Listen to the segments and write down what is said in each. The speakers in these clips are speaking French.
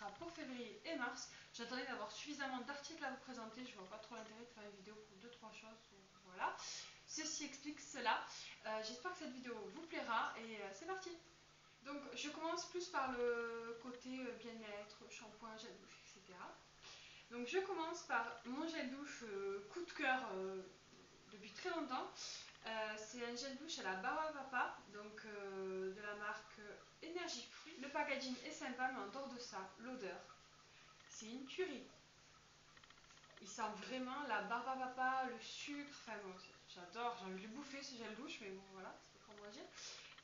sera pour février et mars. J'attendais d'avoir suffisamment d'articles à vous présenter. Je vois pas trop l'intérêt de faire une vidéo pour 2-3 choses. Donc voilà. Ceci explique cela. J'espère que cette vidéo vous plaira et c'est parti. Donc je commence plus par le côté bien-être, shampoing, gel douche, etc. Donc je commence par mon gel douche coup de cœur depuis très longtemps. C'est un gel douche à la Barbapapa, donc de la marque Énergie Fruit. Le packaging est sympa, mais en dehors de ça, l'odeur, c'est une tuerie. Il sent vraiment la Barbapapa, le sucre, enfin bon, j'adore, j'ai envie de le bouffer ce gel douche, mais bon voilà, c'est pas pour moi dire.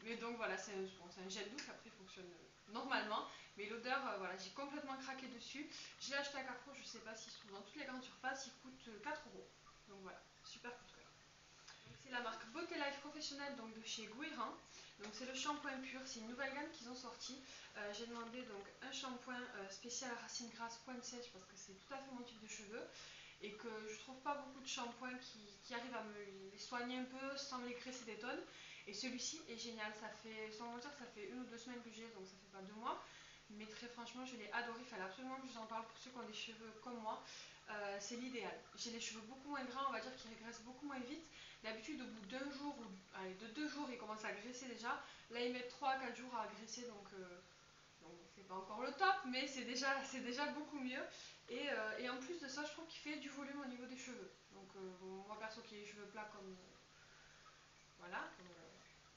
Mais donc voilà, c'est un gel douche, après il fonctionne normalement, mais l'odeur, voilà, j'ai complètement craqué dessus. Je l'ai acheté à Carrefour, je sais pas s'il se trouve dans toutes les grandes surfaces, il coûte 4 €. Donc voilà, super coup de cœur. C'est la marque Beauté Life Professionnelle, donc de chez Guiran. Donc c'est le shampoing pur, c'est une nouvelle gamme qu'ils ont sorti. J'ai demandé donc un shampoing spécial racine grasse pointe sèche parce que c'est tout à fait mon type de cheveux et que je trouve pas beaucoup de shampoings qui arrivent à me les soigner un peu sans me les graisser des tonnes. Et celui-ci est génial, ça fait, sans mentir, ça fait 1 ou 2 semaines que j'ai, donc ça fait pas 2 mois. Mais très franchement, je l'ai adoré, il fallait absolument que je vous en parle pour ceux qui ont des cheveux comme moi. C'est l'idéal. J'ai les cheveux beaucoup moins gras, on va dire qu'ils régressent beaucoup moins vite. D'habitude, au bout d'un jour, ou allez, de 2 jours, ils commencent à graisser déjà. Là, ils mettent 3 à 4 jours à graisser, donc c'est pas encore le top, mais c'est déjà beaucoup mieux. Et en plus de ça, je trouve qu'il fait du volume au niveau des cheveux. Donc moi perso qui ai les cheveux plats comme voilà,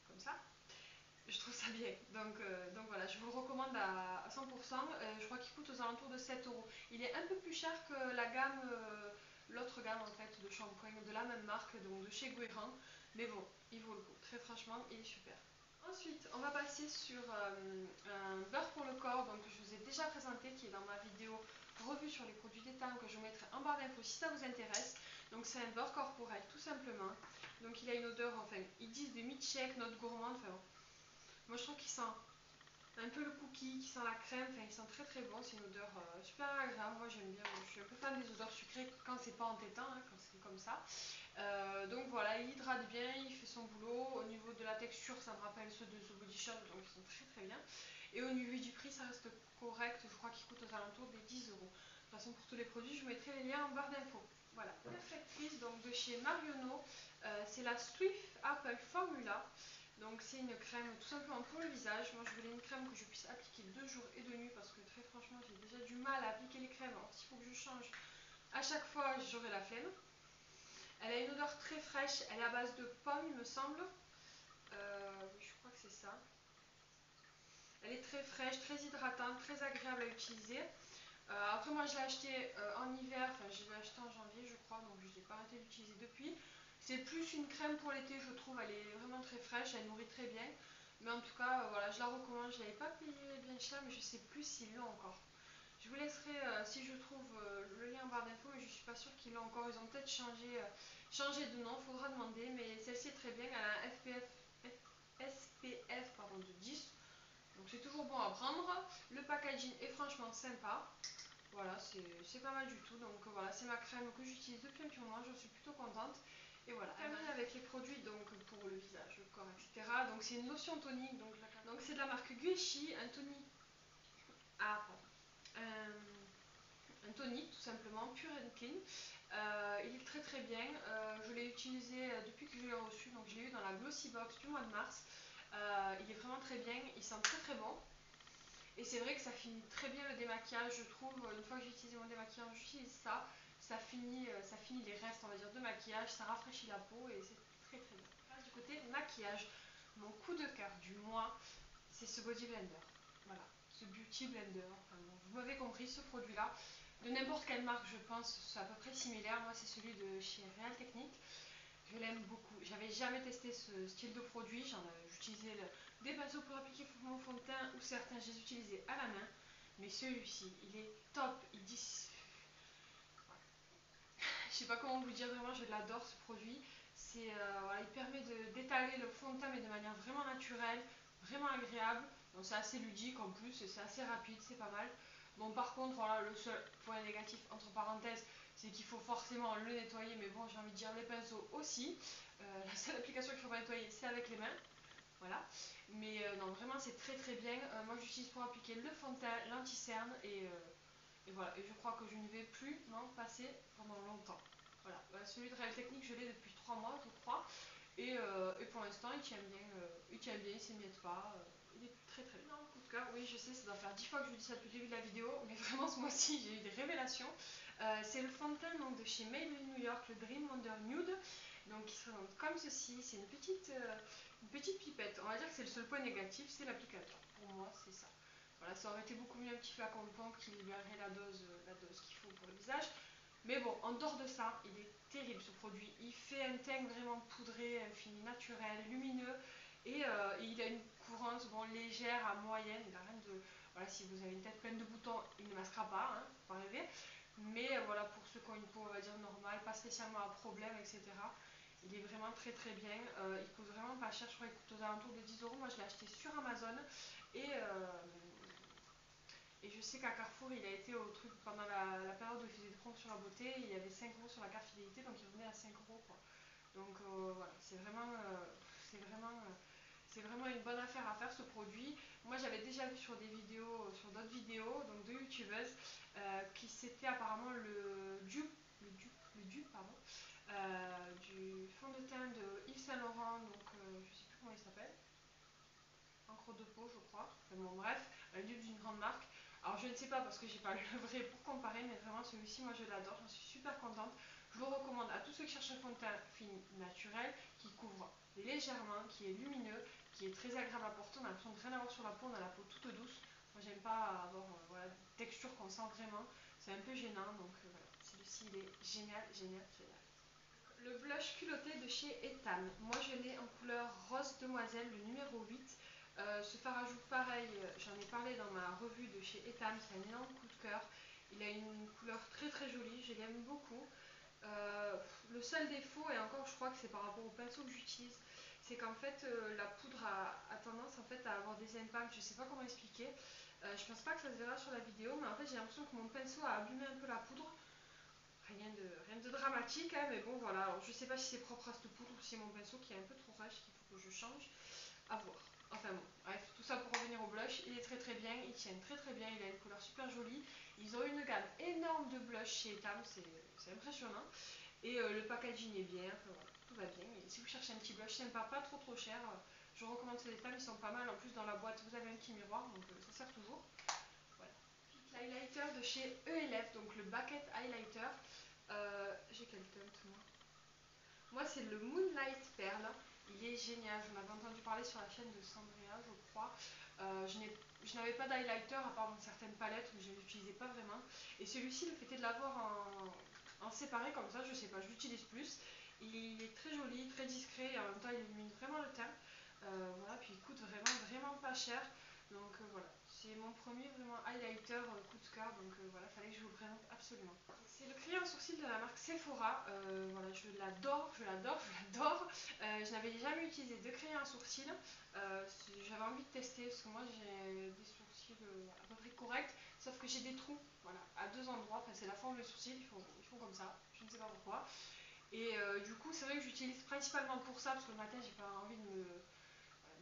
comme ça, je trouve ça bien. Donc voilà, je vous le recommande à 100%. Je crois qu'il coûte aux alentours de 7 €. Il est un peu plus cher que la gamme, l'autre gamme en fait de shampoing de la même marque, donc de chez Guiran. Mais bon, il vaut le coup. Très franchement, il est super. Ensuite, on va passer sur un beurre pour le corps, donc que je vous ai déjà présenté, qui est dans ma vidéo revue sur les produits détaillants que je vous mettrai en barre d'infos si ça vous intéresse. Donc c'est un beurre corporel tout simplement. Donc il a une odeur, enfin ils disent de milkshake, note gourmande, enfin bon. Moi je trouve qu'il sent un peu le cookie, qui sent la crème, enfin il sent très très bon, c'est une odeur super agréable, moi j'aime bien, je suis un peu fan des odeurs sucrées quand c'est pas entêtant, hein, quand c'est comme ça. Donc voilà, il hydrate bien, il fait son boulot, au niveau de la texture ça me rappelle ceux de The Body Shop, donc ils sont très très bien. Et au niveau du prix ça reste correct, je crois qu'il coûte aux alentours des 10 €. De toute façon pour tous les produits je vous mettrai les liens en barre d'infos. Voilà, Perfectrice, donc de chez Marionneau, c'est la Swift Apple Formula. Donc c'est une crème tout simplement pour le visage. Moi je voulais une crème que je puisse appliquer 2 jours et 2 nuits parce que très franchement j'ai déjà du mal à appliquer les crèmes. Alors s'il faut que je change à chaque fois j'aurai la flemme. Elle a une odeur très fraîche, elle est à base de pommes il me semble. Je crois que c'est ça. Elle est très fraîche, très hydratante, très agréable à utiliser. Après moi je l'ai acheté en hiver, enfin je l'ai acheté en janvier je crois, donc je n'ai pas arrêté d'utiliser depuis. C'est plus une crème pour l'été je trouve, elle est vraiment très fraîche, elle nourrit très bien. Mais en tout cas voilà, je la recommande, je ne l'avais pas payée bien cher mais je ne sais plus s'ils l'ont encore. Je vous laisserai si je trouve le lien en barre d'infos, mais je ne suis pas sûre qu'ils l'ont encore, ils ont peut-être changé de nom, il faudra demander, mais celle-ci est très bien, elle a un SPF pardon, de 10. Donc c'est toujours bon à prendre. Le packaging est franchement sympa. Voilà, c'est pas mal du tout. Donc voilà, c'est ma crème que j'utilise depuis un petit moment. Je suis plutôt contente. Et voilà, terminé avec les produits donc pour le visage, le corps, etc. Donc c'est une lotion tonique. Donc c'est de la marque Guichi, un tonique. Ah, pardon. Un tonique tout simplement, pure and clean. Il est très très bien. Je l'ai utilisé depuis que je l'ai reçu. Donc je l'ai eu dans la Glossy Box du mois de mars. Il est vraiment très bien. Il sent très très bon. Et c'est vrai que ça finit très bien le démaquillage, je trouve. Une fois que j'ai utilisé mon démaquillage, j'utilise ça. Ça finit les restes, on va dire, de maquillage. Ça rafraîchit la peau et c'est très très bien. Du côté maquillage, mon coup de cœur du mois, c'est ce Body Blender. Voilà, ce Beauty Blender. Enfin, bon, vous m'avez compris, ce produit-là. De n'importe quelle marque, je pense, c'est à peu près similaire. Moi, c'est celui de chez Real Technique. Je l'aime beaucoup. J'avais jamais testé ce style de produit. J'utilisais des pinceaux pour appliquer mon fond de teint ou certains, je les utilisais à la main. Mais celui-ci, il est top. Il dit. Je sais pas comment vous dire, vraiment, je l'adore ce produit. Voilà, il permet d'étaler le fond de teint mais de manière vraiment naturelle, vraiment agréable. Donc c'est assez ludique en plus, c'est assez rapide, c'est pas mal. Bon par contre, voilà, le seul point négatif entre parenthèses, c'est qu'il faut forcément le nettoyer. Mais bon, j'ai envie de dire les pinceaux aussi. La seule application qu'il faut pas nettoyer, c'est avec les mains. voilà. Mais non, vraiment c'est très très bien. Moi j'utilise pour appliquer le fond de teint, l'anti-cerne et voilà. Et je crois que je ne vais plus m'en passer pendant longtemps. Voilà, celui de Real Technique je l'ai depuis 3 mois je crois. Et pour l'instant il tient bien, il s'émiette pas. Il est très très bien. Coup de cœur, oui je sais, ça doit faire 10 fois que je vous dis ça depuis le début de la vidéo. Mais vraiment ce mois-ci j'ai eu des révélations. C'est le fond de teint donc, de chez Maybelline New York, le Dream Wonder Nude. Donc il se présente comme ceci, c'est une petite pipette. On va dire que c'est le seul point négatif, c'est l'applicateur. Pour moi c'est ça. Voilà, ça aurait été beaucoup mieux un petit flacon de pompe qui libérerait la dose qu'il faut pour le visage. Mais bon, en dehors de ça, il est terrible ce produit. Il fait un teint vraiment poudré, un fini naturel, lumineux. Et il a une couvrance bon, légère à moyenne. Il a rien de. Voilà, si vous avez une tête pleine de boutons, il ne masquera pas, hein, faut pas rêver. Mais voilà, pour ceux qui ont une peau, on va dire normale, pas spécialement à problème, etc. Il est vraiment très très bien. Il coûte vraiment pas cher, je crois qu'il coûte aux alentours de 10 euros. Moi je l'ai acheté sur Amazon. Et, euh, et je sais qu'à Carrefour, il a été au truc pendant la période où il faisait des promos sur la beauté. Il y avait 5 euros sur la carte fidélité, donc il revenait à 5 euros. Quoi. Donc voilà, c'est vraiment une bonne affaire à faire ce produit. Moi j'avais déjà vu sur des vidéos, sur d'autres vidéos, donc de youtubeuses, qui c'était apparemment le dupe pardon, du fond de teint de Yves Saint Laurent, donc je sais plus comment il s'appelle, encre de peau je crois, enfin bon bref, un dupe d'une grande marque. Alors je ne sais pas parce que j'ai pas le vrai pour comparer, mais vraiment celui-ci moi je l'adore, j'en suis super contente. Je le recommande à tous ceux qui cherchent un fond de teint fini naturel, qui couvre légèrement, qui est lumineux, qui est très agréable à porter, on a l'impression de rien avoir sur la peau, on a la peau toute douce. Moi j'aime pas avoir voilà, une texture qu'on sent vraiment, c'est un peu gênant, donc voilà, celui-ci il est génial, génial, génial. Le blush culotté de chez Etam. Moi je l'ai en couleur rose demoiselle, le numéro 8. Ce fard à joues pareil, j'en ai parlé dans ma revue de chez Etam, c'est un énorme coup de cœur. Il a une couleur très très jolie, je l'aime beaucoup. Le seul défaut, et encore je crois que c'est par rapport au pinceau que j'utilise, c'est qu'en fait la poudre a tendance en fait, à avoir des impacts, je sais pas comment expliquer. Je pense pas que ça se verra sur la vidéo, mais en fait j'ai l'impression que mon pinceau a abîmé un peu la poudre. Rien de dramatique, hein, mais bon voilà. Alors, je sais pas si c'est propre à cette poudre ou si c'est mon pinceau qui est un peu trop rêche, qu'il faut que je change. À voir. Enfin bon, bref, tout ça pour revenir au blush. Il est très très bien, il tient très très bien, il a une couleur super jolie. Ils ont une gamme énorme de blush chez Etam, c'est impressionnant. Et le packaging est bien, enfin, voilà, tout va bien. Et si vous cherchez un petit blush sympa, pas trop cher, je recommande ces Etam, ils sont pas mal. En plus dans la boîte vous avez un petit miroir, donc ça sert toujours. Voilà. L'highlighter de chez ELF, donc le Bucket Highlighter. J'ai quel teint moi? Moi c'est le Moonlight Pearl. Il est génial, j'en avais entendu parler sur la chaîne de Sandria je crois. Je n'avais pas d'highlighter à part dans certaines palettes où je ne l'utilisais pas vraiment. Et celui-ci, le fait est de l'avoir en séparé comme ça, je sais pas, je l'utilise plus. Il est très joli, très discret et en même temps il illumine vraiment le teint. Voilà, puis il coûte vraiment pas cher. Donc voilà, c'est mon premier vraiment highlighter coup de cœur, donc voilà, fallait que je vous le présente absolument. C'est le crayon à sourcils de la marque Sephora. Voilà, je l'adore, je l'adore, je l'adore. Je n'avais jamais utilisé de crayon à sourcils. J'avais envie de tester parce que moi j'ai des sourcils à peu près corrects, sauf que j'ai des trous, voilà, à deux endroits. Enfin, c'est la forme des sourcils, ils font comme ça, je ne sais pas pourquoi. Et du coup, c'est vrai que j'utilise principalement pour ça parce que le matin j'ai pas envie de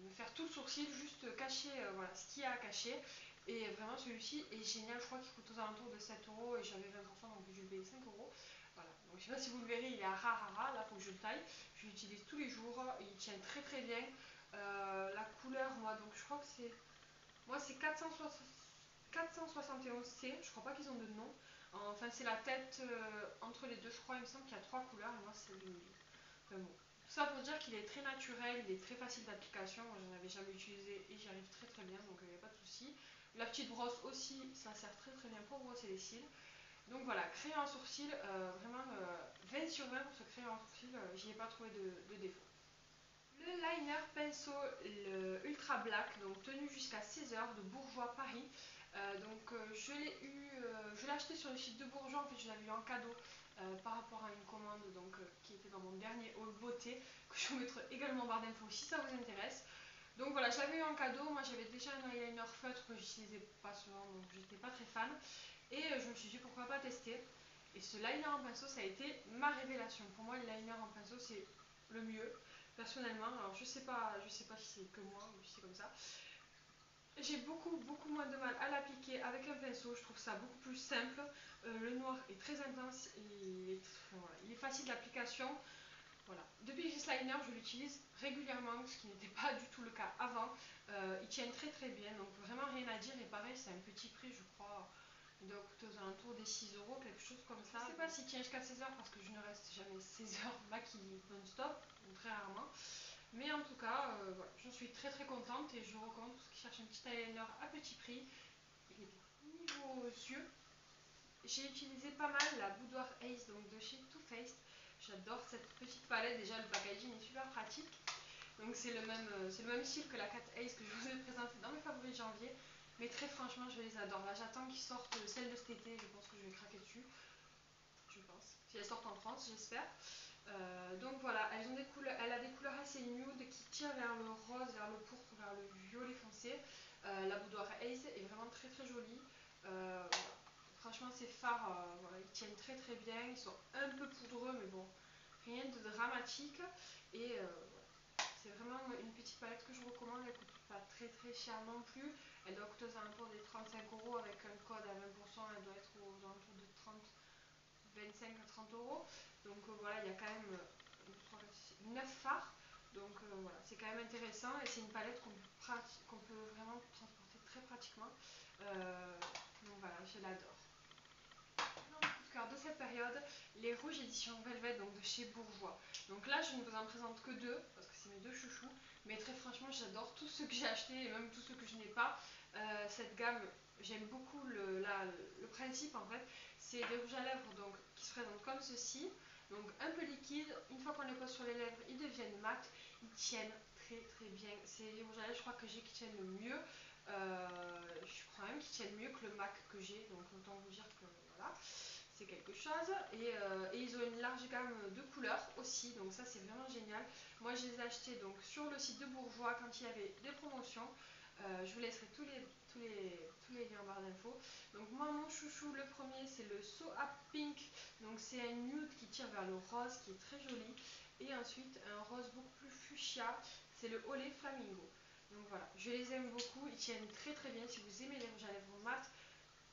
me faire tout le sourcil, juste cacher voilà, ce qu'il y a à cacher. Et vraiment celui-ci est génial, je crois qu'il coûte aux alentours de 7 euros et j'avais 20% donc je vais payer 5 euros. Voilà, donc je sais pas si vous le verrez, il est à rare, là il faut que je le taille. Je l'utilise tous les jours, il tient très très bien. La couleur, moi donc je crois que c'est. Moi c'est 471C, je crois pas qu'ils ont de nom. Enfin c'est la tête entre les deux, je crois, il me semble qu'il y a trois couleurs et moi c'est le milieu. Enfin bon. Tout ça pour dire qu'il est très naturel, il est très facile d'application. Moi, j'en avais jamais utilisé et j'y arrive très très bien, donc il n'y a pas de souci. La petite brosse aussi, ça sert très très bien pour brosser les cils. Donc voilà, crayon à sourcils, vraiment 20 sur 20 pour ce crayon à sourcils, j'y ai pas trouvé de défaut. Le liner pinceau le Ultra Black, donc tenu jusqu'à 16 heures de Bourjois Paris. Je l'ai acheté sur le site de Bourjois, en fait je l'avais eu en cadeau par rapport à une commande qui était dans mon dernier haul beauté, que je vous mettrai également en barre d'infos si ça vous intéresse. Donc voilà, je l'avais eu en cadeau, moi j'avais déjà un eyeliner feutre que j'utilisais pas souvent, donc j'étais pas très fan. Et je me suis dit pourquoi pas tester. Et ce liner en pinceau, ça a été ma révélation. Pour moi, le liner en pinceau, c'est le mieux. personnellement. Alors je sais pas si c'est que moi ou si c'est comme ça. J'ai beaucoup moins de mal à l'appliquer avec un pinceau, je trouve ça beaucoup plus simple. Le noir est très intense et voilà, il est facile d'application. Voilà. Depuis que j'ai ce liner, je l'utilise régulièrement, ce qui n'était pas du tout le cas avant. Il tient très bien, donc vraiment rien à dire. Et pareil, c'est un petit prix, je crois. Il doit coûter aux alentours des 6 euros, quelque chose comme ça. Je ne sais pas s'il tient jusqu'à 16 heures parce que je ne reste jamais 16 heures maquillée non-stop, ou très rarement. Mais en tout cas, voilà, j'en suis très contente et je recommande pour ceux qui cherchent un petit eyeliner à petit prix. Il est bien. Niveau yeux, j'ai utilisé pas mal la Boudoir Ace donc de chez Too Faced. J'adore cette petite palette, déjà le packaging est super pratique. Donc c'est le même style que la Cat Ace que je vous ai présenté dans mes favoris de janvier. Mais très franchement, je les adore. Là, j'attends qu'ils sortent celle de cet été. Je pense que je vais craquer dessus. Je pense. Si elles sortent en France, j'espère. Donc voilà, elle a des couleurs assez nude qui tirent vers le rose, vers le pourpre, vers le violet foncé. La Boudoir Ace est vraiment très jolie. Voilà. Franchement, ces fards, voilà, ils tiennent très bien. Ils sont un peu poudreux, mais bon, rien de dramatique. Et voilà. C'est vraiment une petite palette que je recommande. Elle coûte pas très cher non plus. Elle doit coûter aux alentours des 35 euros avec un code à 20%. Elle doit être aux alentours de 25 à 30 euros. Donc voilà, il y a quand même 9 fards. Donc voilà, c'est quand même intéressant et c'est une palette qu'on peut vraiment transporter très pratiquement. Donc voilà, je l'adore. Mon coup de cœur de cette période, les rouges édition Velvet donc de chez Bourjois. Donc là, je ne vous en présente que deux parce que c'est mes deux chouchous. Mais très franchement, j'adore tous ceux que j'ai achetés et même tous ceux que je n'ai pas. Cette gamme, j'aime beaucoup le principe en fait. C'est des rouges à lèvres donc, qui se présentent comme ceci. Donc un peu liquide, une fois qu'on les pose sur les lèvres, ils deviennent mat. Ils tiennent très bien. C'est les rouges à lèvres, je crois que j'ai qui tiennent le mieux. Je crois même qu'ils tiennent mieux que le MAC que j'ai. Donc autant vous dire que voilà, c'est quelque chose. Et ils ont une large gamme de couleurs aussi. Donc ça c'est vraiment génial. Moi je les ai achetés donc, sur le site de Bourjois quand il y avait des promotions. Je vous laisserai tous les liens en barre d'infos. Donc moi mon chouchou, le premier c'est le So Up Pink. Donc c'est un nude qui tire vers le rose qui est très joli. Et ensuite un rose beaucoup plus fuchsia, c'est le Olé Flamingo. Donc voilà, je les aime beaucoup, ils tiennent très bien. Si vous aimez les rouges à lèvres mat,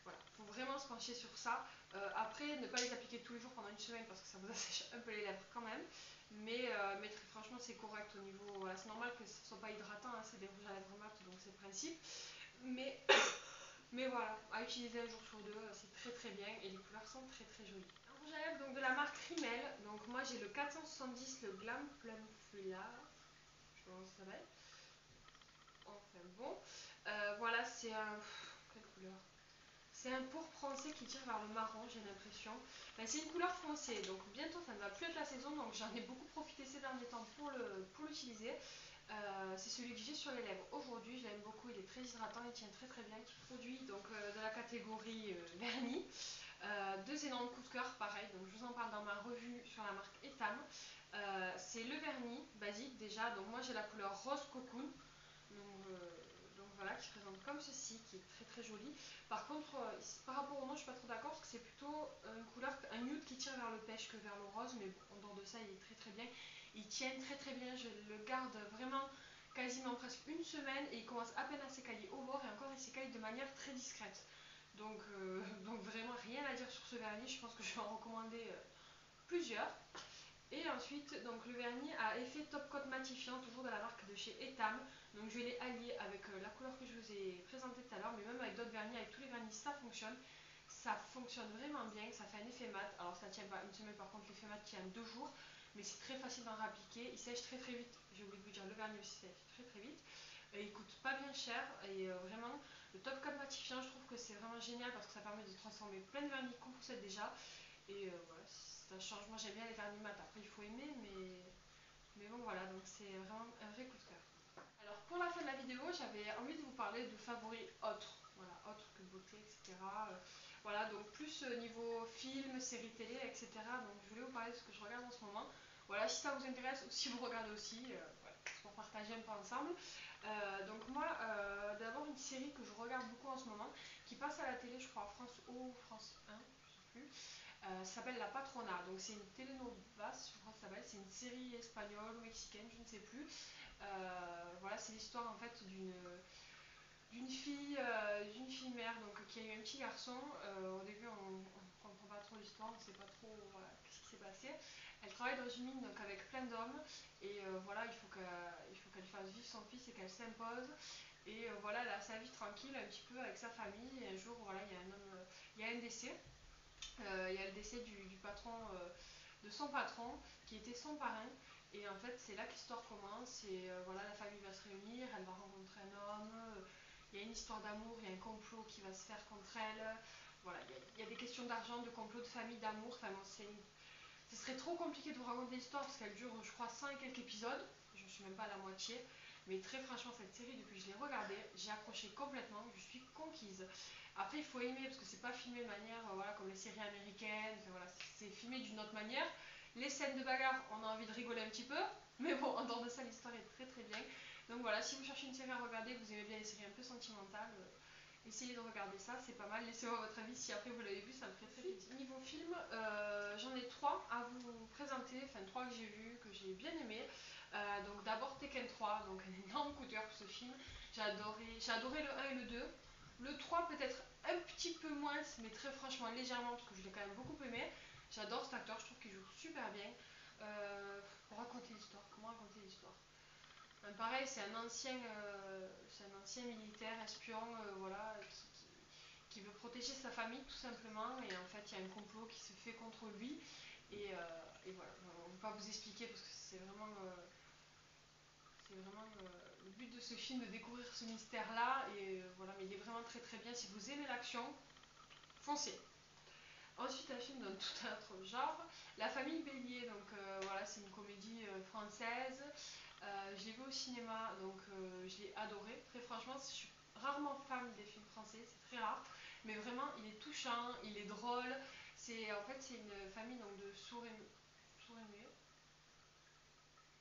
voilà, il faut vraiment se pencher sur ça. Après, ne pas les appliquer tous les jours pendant une semaine parce que ça vous assèche un peu les lèvres quand même. Mais très franchement, c'est correct au niveau. Voilà, c'est normal que ce ne soit pas hydratant, hein, c'est des rouges à lèvres mat, donc c'est le principe. Mais, mais voilà, à utiliser un jour sur deux, c'est très bien et les couleurs sont très jolies. Un rouge à lèvres donc, de la marque Rimmel. Donc moi j'ai le 470, le Glam Plum Fleur. Je sais pas comment ça s'appelle. Enfin bon, voilà, c'est un. Quelle couleur? C'est un pourpre foncé qui tire vers le marron, j'ai l'impression. Ben, c'est une couleur foncée, donc bientôt ça ne va plus être la saison, donc j'en ai beaucoup profité ces derniers temps pour l'utiliser. C'est celui que j'ai sur les lèvres aujourd'hui, je l'aime beaucoup, il est très hydratant, il tient très bien. Produit donc de la catégorie vernis. Deux énormes coups de cœur, pareil, donc je vous en parle dans ma revue sur la marque Etam. C'est le vernis basique déjà, donc moi j'ai la couleur rose cocoon. Donc voilà, qui se présente comme ceci, qui est très joli. Par contre, par rapport au nom, je suis pas trop d'accord parce que c'est plutôt une couleur, un nude qui tire vers le pêche que vers le rose, mais bon, en dehors de ça, il est très bien. Il tient très bien, je le garde vraiment quasiment presque une semaine et il commence à peine à s'écailler au bord et encore il s'écaille de manière très discrète. Donc vraiment rien à dire sur ce vernis, je pense que je vais en recommander plusieurs. Et ensuite, donc le vernis à effet top coat matifiant, toujours de la marque de chez Etam. Donc je l'ai allié avec la couleur que je vous ai présentée tout à l'heure, mais même avec d'autres vernis, avec tous les vernis, ça fonctionne. Ça fonctionne vraiment bien, ça fait un effet mat. Alors ça tient pas une semaine, par contre l'effet mat tient 2 jours, mais c'est très facile d'en réappliquer. Il sèche très vite, j'ai oublié de vous dire, le vernis aussi sèche très vite. Et il coûte pas bien cher et vraiment le top coat matifiant, je trouve que c'est vraiment génial parce que ça permet de transformer plein de vernis qu'on possède déjà. Et voilà, ça change. Moi j'aime bien les vernis mat, après il faut aimer, mais bon voilà, donc c'est vraiment un vrai coup de cœur. Alors pour la fin de la vidéo, j'avais envie de vous parler de favoris autres, voilà, autres que beauté, etc. Voilà, donc plus niveau film, séries télé, etc. Donc je voulais vous parler de ce que je regarde en ce moment. Voilà, si ça vous intéresse ou si vous regardez aussi, voilà, c'est pour partager un peu ensemble. Donc moi, d'abord une série que je regarde beaucoup en ce moment, qui passe à la télé, je crois, France O ou France 1, je sais plus. Ça s'appelle La Patrona, donc c'est une telenovas, je crois que ça s'appelle, c'est une série espagnole ou mexicaine, je ne sais plus. Voilà, c'est l'histoire en fait d'une fille mère donc, qui a eu un petit garçon. Au début, on ne comprend pas trop l'histoire, on ne sait pas trop voilà, ce qui s'est passé. Elle travaille dans une mine donc, avec plein d'hommes et voilà, il faut qu'elle fasse vivre son fils et qu'elle s'impose. Et voilà, elle a sa vie tranquille un petit peu avec sa famille. Et un jour, voilà, il y a un décès. Il y a le décès du patron, de son patron, qui était son parrain. Et en fait, c'est là que l'histoire commence. Et voilà, la famille va se réunir, elle va rencontrer un homme. Il y a une histoire d'amour, il y a un complot qui va se faire contre elle. Voilà, il y a des questions d'argent, de complot, de famille, d'amour. Enfin, bon, ce serait trop compliqué de vous raconter l'histoire parce qu'elle dure, je crois, 100 et quelques épisodes. Je ne suis même pas à la moitié. Mais très franchement, cette série, depuis que je l'ai regardée, j'ai accroché complètement. Je suis conquise. Après, il faut aimer parce que c'est pas filmé de manière voilà, comme les séries américaines. Enfin, voilà, c'est filmé d'une autre manière. Les scènes de bagarre, on a envie de rigoler un petit peu. Mais bon, en dehors de ça, l'histoire est très très bien. Donc voilà, si vous cherchez une série à regarder, vous aimez bien les séries un peu sentimentales, essayez de regarder ça, c'est pas mal. Laissez-moi votre avis si après vous l'avez vu, ça me ferait très plaisir. Niveau film, j'en ai trois à vous présenter, enfin trois que j'ai vus, que j'ai bien aimé. Donc d'abord Tekken 3, donc un énorme coup de cœur pour ce film. J'ai adoré le 1 et le 2. Le 3 peut-être un petit peu moins, mais très franchement légèrement, parce que je l'ai quand même beaucoup aimé. J'adore cet acteur, je trouve qu'il joue super bien. Pour raconter l'histoire, comment raconter l'histoire pareil, c'est un ancien militaire, espion, voilà, qui veut protéger sa famille tout simplement. Et en fait, il y a un complot qui se fait contre lui. Et voilà, on ne va pas vous expliquer parce que c'est vraiment le but de ce film de découvrir ce mystère-là. Et voilà, mais il est vraiment très très bien. Si vous aimez l'action, foncez. Ensuite, un film d'un tout autre genre, La famille Bélier. Donc voilà, c'est une comédie française. Je l'ai vu au cinéma, donc je l'ai adoré. Très franchement, je suis rarement fan des films français, c'est très rare. Mais vraiment, il est touchant, il est drôle. C'est une famille donc, de sourds et muets.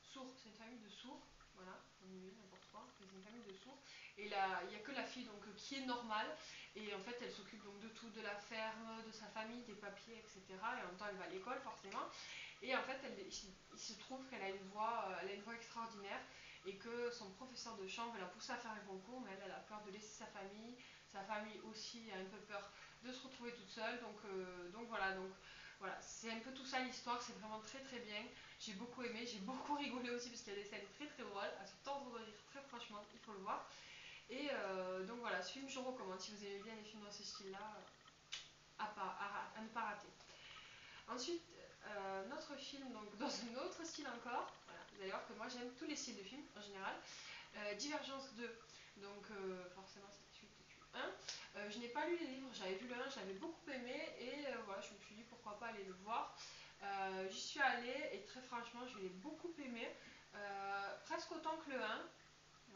Sourds, c'est une famille de sourds. Voilà, muets, n'importe quoi. C'est une famille de sourds. Et là, il n'y a que la fille donc, qui est normale. Et en fait, elle s'occupe donc de tout, de la ferme, de sa famille, des papiers, etc. Et en même temps, elle va à l'école, forcément. Et en fait, il se trouve qu'elle a elle a une voix extraordinaire et que son professeur de chant veut la pousser à faire un concours, mais elle a peur de laisser sa famille. Sa famille aussi a un peu peur de se retrouver toute seule. Donc voilà, c'est un peu tout ça l'histoire, c'est vraiment très très bien. J'ai beaucoup aimé, j'ai beaucoup rigolé aussi parce qu'il y a des scènes très très drôles, à se tordre de rire très franchement, il faut le voir. Et donc voilà, ce film je recommande si vous aimez bien les films dans ce style-là, à ne pas rater. Ensuite, notre film, donc dans un autre style encore, voilà, vous allez voir que moi j'aime tous les styles de films en général. Divergence 2, donc forcément c'est la suite du 1. Je n'ai pas lu les livres, j'avais vu le 1, j'avais beaucoup aimé et voilà, je me suis dit pourquoi pas aller le voir. J'y suis allée et très franchement je l'ai beaucoup aimé, presque autant que le 1.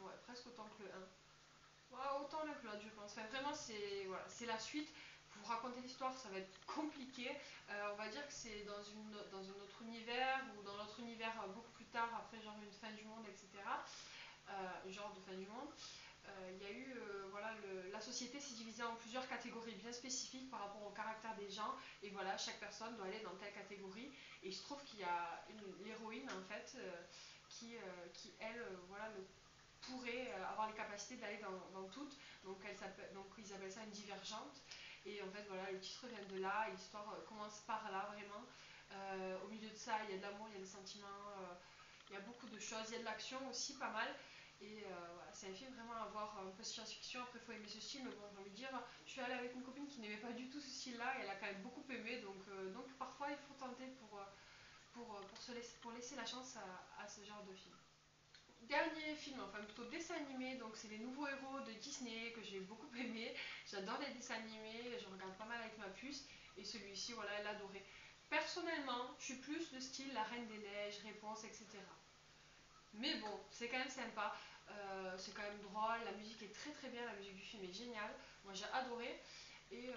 Ouais, presque autant que le 1. Ouais, autant l'un que l'autre, je pense. Enfin, vraiment, voilà, c'est la suite. Pour vous raconter l'histoire, ça va être compliqué. On va dire que c'est dans un autre univers ou dans notre univers beaucoup plus tard, après genre une fin du monde, etc. Genre de fin du monde. Il y a eu, voilà, la société s'est divisée en plusieurs catégories bien spécifiques par rapport au caractère des gens. Et voilà, chaque personne doit aller dans telle catégorie. Et il se trouve qu'il y a l'héroïne, en fait, qui elle, voilà, pourrait avoir les capacités d'aller dans toutes. Donc ils appellent ça une divergente. Et en fait, voilà, le titre vient de là. Et l'histoire commence par là, vraiment. Au milieu de ça, il y a de l'amour, il y a des sentiments. Il y a beaucoup de choses. Il y a de l'action aussi, pas mal. Et voilà, c'est un film vraiment à voir un peu science-fiction. Après, il faut aimer ce style. Mais bon, j'ai envie de dire, je suis allée avec une copine qui n'aimait pas du tout ce style-là. Et elle a quand même beaucoup aimé. Donc parfois, il faut tenter pour laisser la chance à ce genre de film. Dernier film, enfin plutôt dessin animé, donc c'est les nouveaux héros de Disney que j'ai beaucoup aimé. J'adore les dessins animés, je regarde pas mal avec ma puce et celui-ci, voilà, elle adorait. Personnellement, je suis plus de style La Reine des Neiges, Réponse, etc. Mais bon, c'est quand même sympa, c'est quand même drôle, la musique est très très bien, la musique du film est géniale. Moi j'ai adoré et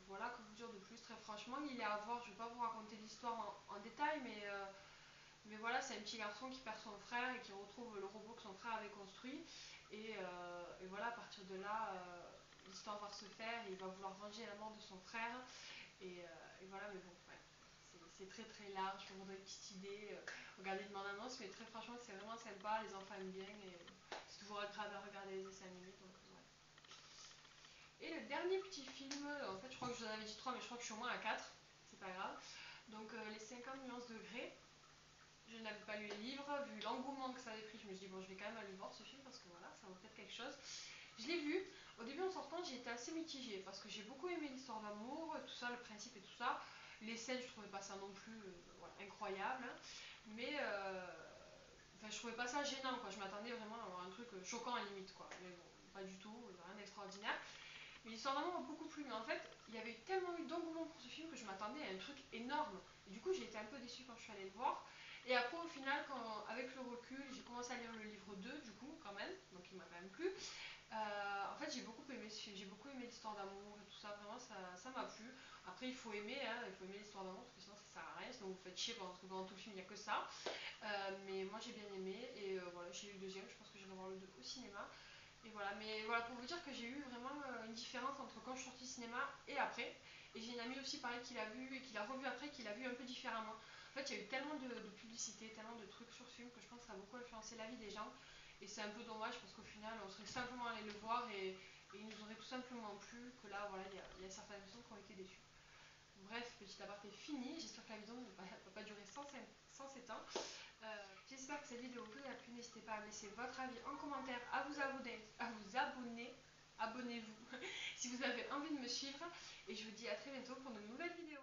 voilà, que vous dire de plus, très franchement, il est à voir, je ne vais pas vous raconter l'histoire en détail, mais voilà, c'est un petit garçon qui perd son frère et qui retrouve le robot que son frère avait construit. Et voilà, à partir de là, l'histoire va se faire et il va vouloir venger la mort de son frère. Et voilà, mais bon, ouais, c'est très très large, pour vous donner une petite idée. Regardez une bande-annonce, mais très franchement, c'est vraiment sympa, les enfants aiment bien et c'est toujours agréable à regarder les dessins animés, donc ouais. Et le dernier petit film, en fait, je crois que je vous en avais dit 3, mais je crois que je suis au moins à 4, c'est pas grave. Donc, les 50 nuances de Grey. Je n'avais pas lu les livres, vu l'engouement que ça avait pris, je me suis dit, bon, je vais quand même aller voir ce film parce que voilà, ça vaut peut-être quelque chose. Je l'ai vu. Au début, en sortant, j'ai été assez mitigée parce que j'ai beaucoup aimé l'histoire d'amour, tout ça, le principe et tout ça. Les scènes, je trouvais pas ça non plus voilà, incroyable, hein. Mais enfin, je trouvais pas ça gênant, quoi. Je m'attendais vraiment à avoir un truc choquant à la limite, quoi. Mais bon, pas du tout, rien d'extraordinaire. Mais l'histoire d'amour m'a beaucoup plu. Mais en fait, il y avait tellement eu d'engouement pour ce film que je m'attendais à un truc énorme. Et du coup, j'ai été un peu déçue quand je suis allée le voir. Et après, au final, avec le recul, j'ai commencé à lire le livre 2, du coup, quand même. Donc, il m'a quand même plu. En fait, j'ai beaucoup aimé ce film, j'ai beaucoup aimé l'histoire d'amour et tout ça, vraiment ça m'a plu. Après, il faut aimer, hein, il faut aimer l'histoire d'amour parce que sinon ça sert à rien, sinon vous faites chier parce que pendant tout le film il n'y a que ça. Mais moi j'ai bien aimé et voilà, j'ai eu le deuxième, je pense que j'irai voir le 2 au cinéma. Et voilà, mais voilà, pour vous dire que j'ai eu vraiment une différence entre quand je suis sortie du cinéma et après. Et j'ai une amie aussi pareil qui l'a vu et qui l'a revu après, qui l'a vu un peu différemment. En fait, il y a eu tellement de publicité, tellement de trucs sur ce film que je pense que ça a beaucoup influencé la vie des gens. Et c'est un peu dommage parce qu'au final, on serait simplement allé le voir et il nous aurait tout simplement plu que là, voilà, il y a certaines personnes qui ont été déçues. Bref, petit aparté fini. J'espère que la vidéo ne va pas durer 107 ans. J'espère que cette vidéo vous a plu. N'hésitez pas à laisser votre avis en commentaire, à vous abonner. Abonnez-vous si vous avez envie de me suivre. Et je vous dis à très bientôt pour de nouvelles vidéos.